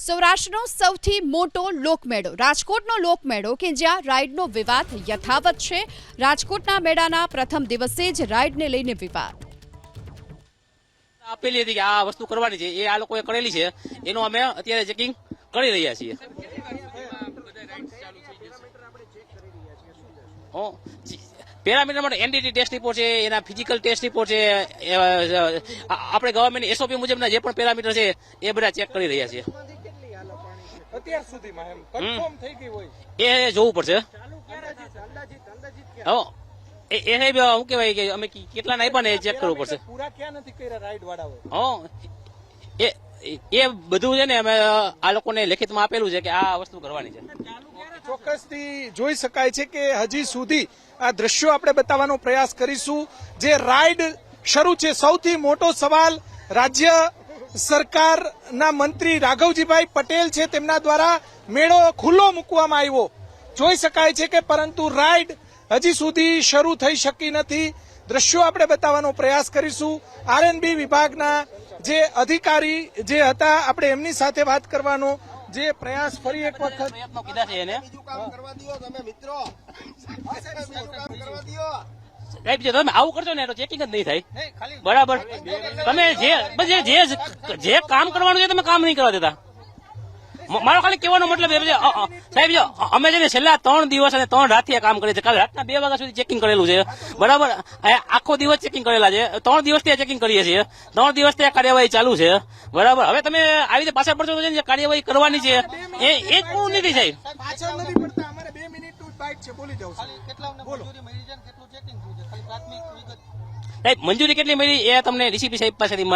સૌરાષ્ટ્રનો સૌથી મોટો લોકમેળો રાજકોટનો લોકમેળો કે જ્યાં રાઇડનો વિવાદ યથાવત છે। રાજકોટના મેળાના પ્રથમ દિવસે જ રાઇડને લઈને વિવાદ આપેલી હતી કે આ વસ્તુ કરવાની છે, એ આ લોકોએ કરેલી છે, એનું અમે અત્યારે ચેકિંગ કરી રહ્યા છીએ। પેરામીટર માટે એનડીટી ટેસ્ટ રિપોર્ટ છે, એના ફિઝિકલ ટેસ્ટ રિપોર્ટ છે, આપણે ગવર્મેન્ટ એસઓપી મુજબના જે પણ પેરામીટર છે એ બધા ચેક કરી રહ્યા છીએ। અત્યાર સુધીમાં એમ કન્ફર્મ થઈ ગઈ હોય એ જોવું પડશે। એ સાહેબ શું કહેવાય કે અમે કેટલા આપ્યા ને એ ચેક કરવું પડશે। પૂરા ક્યાં નથી કર્યા રાઈડ વાળાઓ? એ બધું છે ને અમે આ લોકોને લેખિતમાં આપેલું છે કે આ વસ્તુ કરવાની છે। ચોક્કસથી જોઈ શકાય છે કે હજી સુધી આ દ્રશ્યો આપણે બતાવવાનો પ્રયાસ કરીશું। જે રાઈડ શરૂ છે, સૌથી મોટો સવાલ રાજ્ય સરકારના મંત્રી રાઘવજીભાઈ પટેલ છે, તેમના દ્વારા મેળો ખુલ્લો મૂકવામાં આવ્યો જોઈ શકાય છે કે, પરંતુ રાઈડ હજી સુધી શરૂ થઈ શકી નથી। દ્રશ્યો આપણે બતાવવાનો પ્રયાસ કરીશું। આરએનબી વિભાગના જે અધિકારી જે હતા, આપણે એમની સાથે વાત કરવાનો જે પ્રયાસ ફરી એક વખત કીધા છે એને સાહેબ, જો તમે આવું કરશો ને તો ચેકિંગ જ નહીં થાય, બરાબર? તમે જે કામ કરવાનું છે તમે કામ નહીં કરવા દેતા। મારો ખાલી કહેવાનો મતલબ એ છે સાહેબ, જો અમે છે ને છેલ્લા 3 દિવસ અને 3 રાતથી કામ કરીએ છીએ। કાલે રાતના 2 વાગ્યા સુધી ચેકિંગ કરેલું છે, બરાબર? આખો દિવસ ચેકિંગ કરેલા છે, 3 દિવસથી ચેકિંગ કરીએ છીએ, 3 દિવસથી આ કાર્યવાહી ચાલુ છે, બરાબર? હવે તમે આવી રીતે પાછળ પડશો તો જે કાર્યવાહી કરવાની છે એ જ પૂરું નથી સાહેબ। પાછળ નથી પડતા, અમારે 2 મિનિટનું બાઇક છે, બોલી જાવ સાહેબ મંજૂરી કેટલી મળી એ તમને ડીસીપી સાહેબ પાસેથી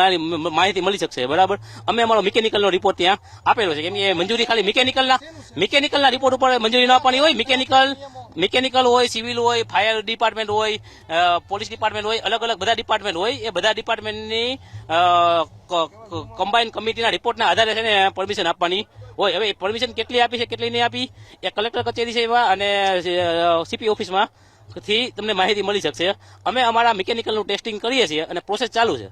માહિતી મળી શકશે, બરાબર? અમે અમારો મિકેનિકલનો રિપોર્ટ ત્યાં આપેલો છે, કેમ કે મંજૂરી ખાલી મિકેનિકલના રિપોર્ટ ઉપર મંજૂરી ન આપવાની હોય। મિકેનિકલ હોય, સિવિલ હોય, ફાયર ડિપાર્ટમેન્ટ હોય, પોલીસ ડિપાર્ટમેન્ટ હોય, અલગ અલગ બધા ડિપાર્ટમેન્ટ હોય, એ બધા ડિપાર્ટમેન્ટની કમ્બાઇન કમિટીના રિપોર્ટના આધારે છે ને પરમિશન આપવાની હોય। હવે પરમિશન કેટલી આપી છે કેટલી નહીં આપી એ કલેક્ટર કચેરી છે અને સીપી ઓફિસમાં થી તમને માહિતી મળી શકશે। અમે અમારા મિકેનિકલનું ટેસ્ટિંગ કરીએ છીએ અને પ્રોસેસ ચાલુ છે।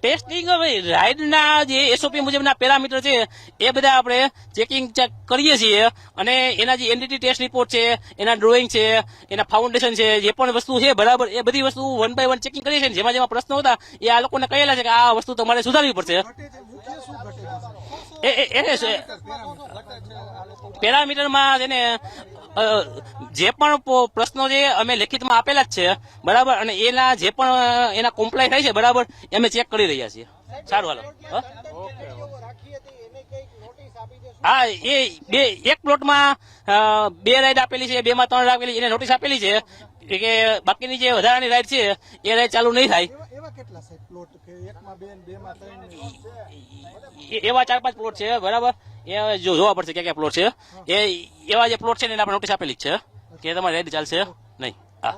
ટેસ્ટિંગ રાઇડના જે એસઓપી મુજબના પેરામીટર છે એ બધા આપણે ચેકિંગ કરીએ છીએ અને એના જે એનડીટી ટેસ્ટ રિપોર્ટ છે, એના ડ્રોઈંગ છે, એના ફાઉન્ડેશન છે, જે પણ વસ્તુ છે, બરાબર, એ બધી વસ્તુ 1 બાય 1 ચેકિંગ કરીએ છીએ। જેમાં પ્રશ્નો હતા એ આ લોકોને કહેલા છે કે આ વસ્તુ તમારે સુધારવી પડશે। પેરામીટરમાં છે ને જે પણ પ્રશ્નો છે અમે લેખિતમાં આપેલા જ છે, બરાબર? અને એના જે પણ એના કોમ્પ્લાય થાય છે, બરાબર, એ અમે ચેક કરી રહ્યા છીએ। સારું, હાલો। હા, એ એક પ્લોટમાં 2 રાઇડ આપેલી છે, 2 માં 3 આપેલી, એને નોટિસ આપેલી છે કે બાકીની જે વધારાની રાઇડ છે એ રાઇડ ચાલુ નહીં થાય। એવા 4-5 પ્લોટ છે, બરાબર? એ જોવા પડશે ક્યાં પ્લોટ છે, એ એવા જે પ્લોટ છે ને એને આપણે નોટિસ આપેલી જ છે કે તમારી રાઇડ ચાલશે નહીં। હા।